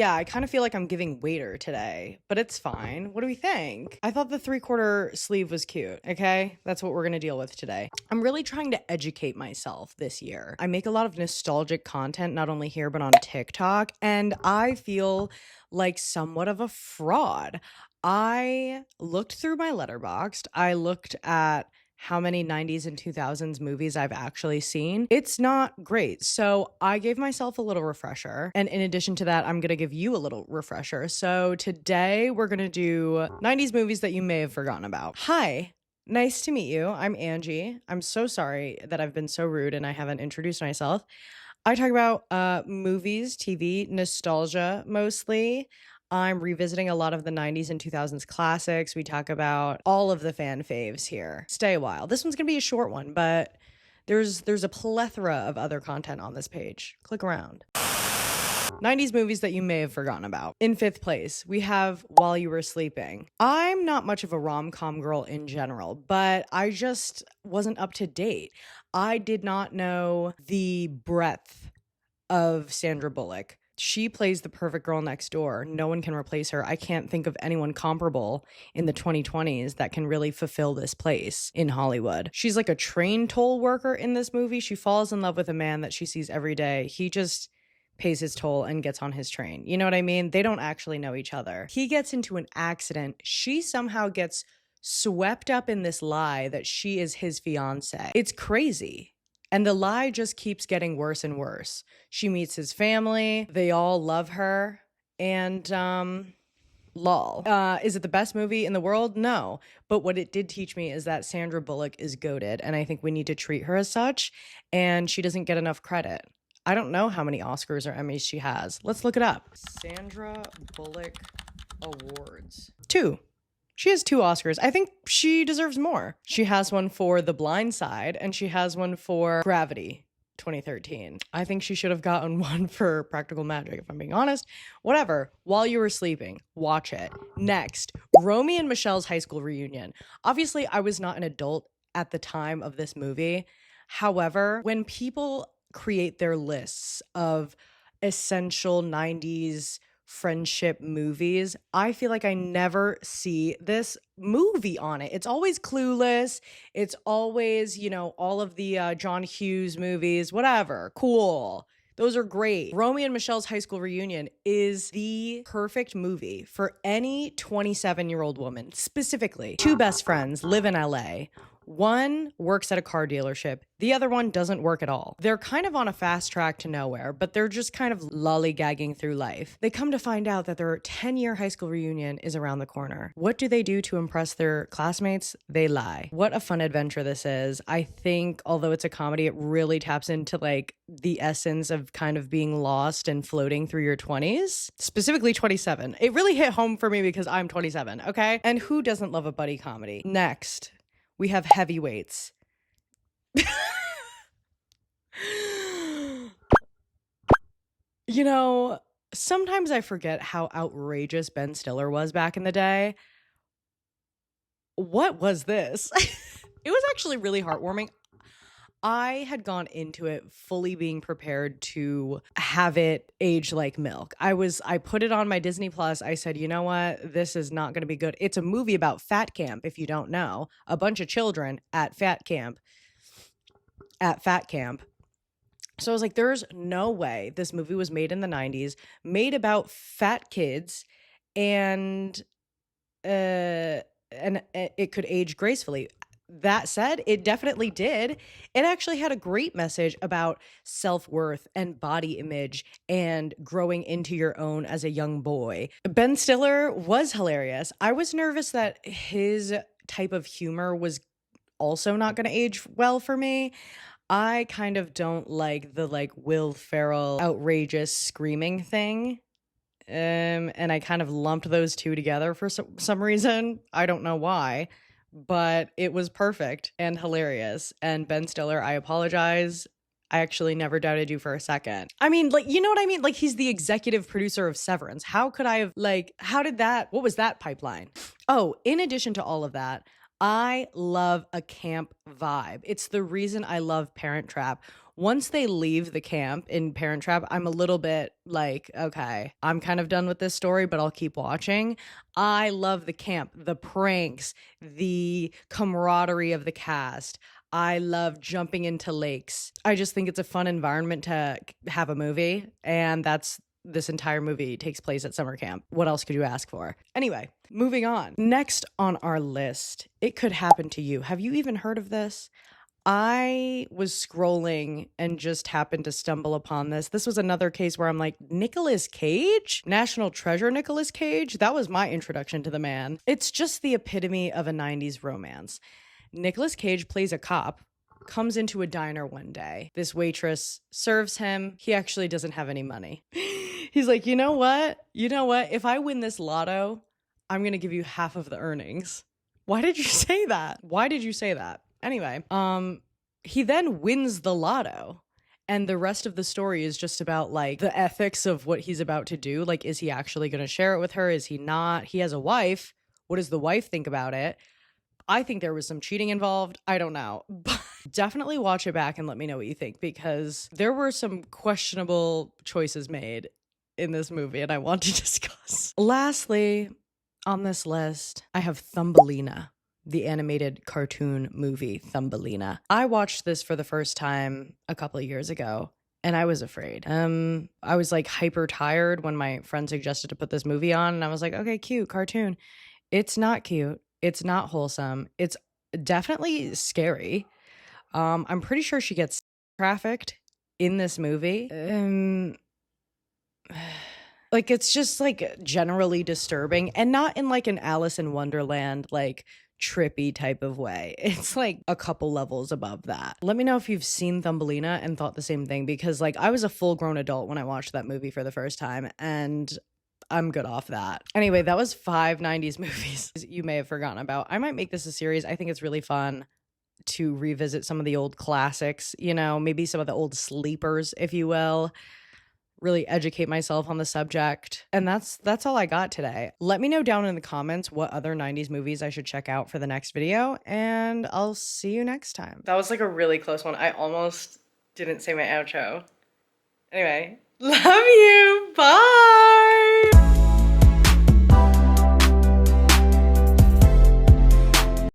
Yeah, I kind of feel like I'm giving waiter today, but it's fine. What do we think? I thought the 3/4 sleeve was cute, okay? That's what we're gonna deal with today. I'm really trying to educate myself this year. I make a lot of nostalgic content, not only here, but on TikTok, and I feel like somewhat of a fraud. I looked through my letterboxd, I looked at how many 90s and 2000s movies I've actually seen. It's not great. So I gave myself a little refresher. And in addition to that, I'm going to give you a little refresher. So today we're going to do 90s movies that you may have forgotten about. Hi. Nice to meet you. I'm Angie. I'm so sorry that I've been so rude and I haven't introduced myself. I talk about movies, TV, nostalgia mostly. I'm revisiting a lot of the 90s and 2000s classics. We talk about all of the fan faves here. Stay a while. This one's going to be a short one, but there's a plethora of other content on this page. Click around. 90s movies that you may have forgotten about. In 5th place, we have While You Were Sleeping. I'm not much of a rom-com girl in general, but I just wasn't up to date. I did not know the breadth of Sandra Bullock. She plays the perfect girl next door. No one can replace her. I can't think of anyone comparable in the 2020s that can really fulfill this place in Hollywood. She's like a train toll worker in this movie. She falls in love with a man that she sees every day. He just pays his toll and gets on his train. You know what I mean? They don't actually know each other. He gets into an accident. She somehow gets swept up in this lie that she is his fiance. It's crazy. And the lie just keeps getting worse and worse. She meets his family. They all love her. And, lol. Is it the best movie in the world? No. But what it did teach me is that Sandra Bullock is goated. And I think we need to treat her as such. And she doesn't get enough credit. I don't know how many Oscars or Emmys she has. Let's look it up. Sandra Bullock Awards. 2. She has 2 Oscars. I think she deserves more. She has one for The Blind Side, and she has one for Gravity 2013. I think she should have gotten one for Practical Magic, if I'm being honest. Whatever. While You Were Sleeping, watch it. Next, Romy and Michelle's high school reunion. Obviously, I was not an adult at the time of this movie. However, when people create their lists of essential 90s friendship movies, I feel like I never see this movie on it. It's always Clueless. It's always, all of the John Hughes movies, whatever. Cool. Those are great. Romy and Michelle's high school reunion is the perfect movie for any 27-year-old woman. Specifically, 2 best friends live in LA. One works at a car dealership. The other one doesn't work at all. They're kind of on a fast track to nowhere, but they're just kind of lollygagging through life. They come to find out that their 10-year high school reunion is around the corner. What do they do to impress their classmates? They lie. What a fun adventure this is. I think, although it's a comedy, it really taps into like the essence of kind of being lost and floating through your 20s, specifically 27. It really hit home for me because I'm 27, okay? And who doesn't love a buddy comedy? Next, we have Heavyweights. Sometimes I forget how outrageous Ben Stiller was back in the day. What was this? It was actually really heartwarming. I had gone into it fully being prepared to have it age like milk. I put it on my Disney Plus. I said, you know what? This is not going to be good. It's a movie about fat camp, if you don't know. A bunch of children at fat camp. So I was like, there's no way this movie was made in the 90s, made about fat kids, and it could age gracefully. That said, it definitely did. It actually had a great message about self-worth and body image and growing into your own as a young boy. Ben Stiller was hilarious. I was nervous that his type of humor was also not going to age well for me. I kind of don't like the Will Ferrell outrageous screaming thing. And I kind of lumped those two together for some reason. I don't know why. But it was perfect and hilarious. And Ben Stiller, I apologize. I actually never doubted you for a second. I mean, you know what I mean? He's the executive producer of Severance. How could I have, what was that pipeline? Oh, in addition to all of that, I love a camp vibe. It's the reason I love Parent Trap. Once they leave the camp in Parent Trap, I'm a little bit like, okay, I'm kind of done with this story, but I'll keep watching. I love the camp, the pranks, the camaraderie of the cast. I love jumping into lakes. I just think it's a fun environment to have a movie, and this entire movie takes place at summer camp. What else could you ask for? Anyway, moving on. Next on our list, It Could Happen to You. Have you even heard of this? I was scrolling and just happened to stumble upon this. This was another case where I'm like, Nicolas Cage? National Treasure Nicolas Cage? That was my introduction to the man. It's just the epitome of a 90s romance. Nicolas Cage plays a cop, comes into a diner one day. This waitress serves him. He actually doesn't have any money. He's like, you know what? If I win this lotto, I'm going to give you half of the earnings. Why did you say that? Anyway, he then wins the lotto. And the rest of the story is just about like the ethics of what he's about to do. Like, is he actually going to share it with her? Is he not? He has a wife. What does the wife think about it? I think there was some cheating involved. I don't know. But definitely watch it back and let me know what you think, because there were some questionable choices made in this movie and I want to discuss. Lastly, on this list, I have Thumbelina, the animated cartoon movie Thumbelina. I watched this for the first time a couple of years ago and I was afraid. I was like hyper tired when my friend suggested to put this movie on and I was like, okay, cute, cartoon. It's not cute. It's not wholesome. It's definitely scary. I'm pretty sure she gets trafficked in this movie. Like, it's just like generally disturbing, and not in like an Alice in Wonderland, like trippy type of way. It's like a couple levels above that. Let me know if you've seen Thumbelina and thought the same thing, because like I was a full grown adult when I watched that movie for the first time, and I'm good off that. Anyway, that was 5 90s movies you may have forgotten about. I might make this a series. I think it's really fun to revisit some of the old classics, you know, maybe some of the old sleepers, if you will. Really educate myself on the subject. And that's all I got today. Let me know down in the comments what other 90s movies I should check out for the next video, and I'll see you next time. That was like a really close one. I almost didn't say my outro. Anyway, love you. Bye.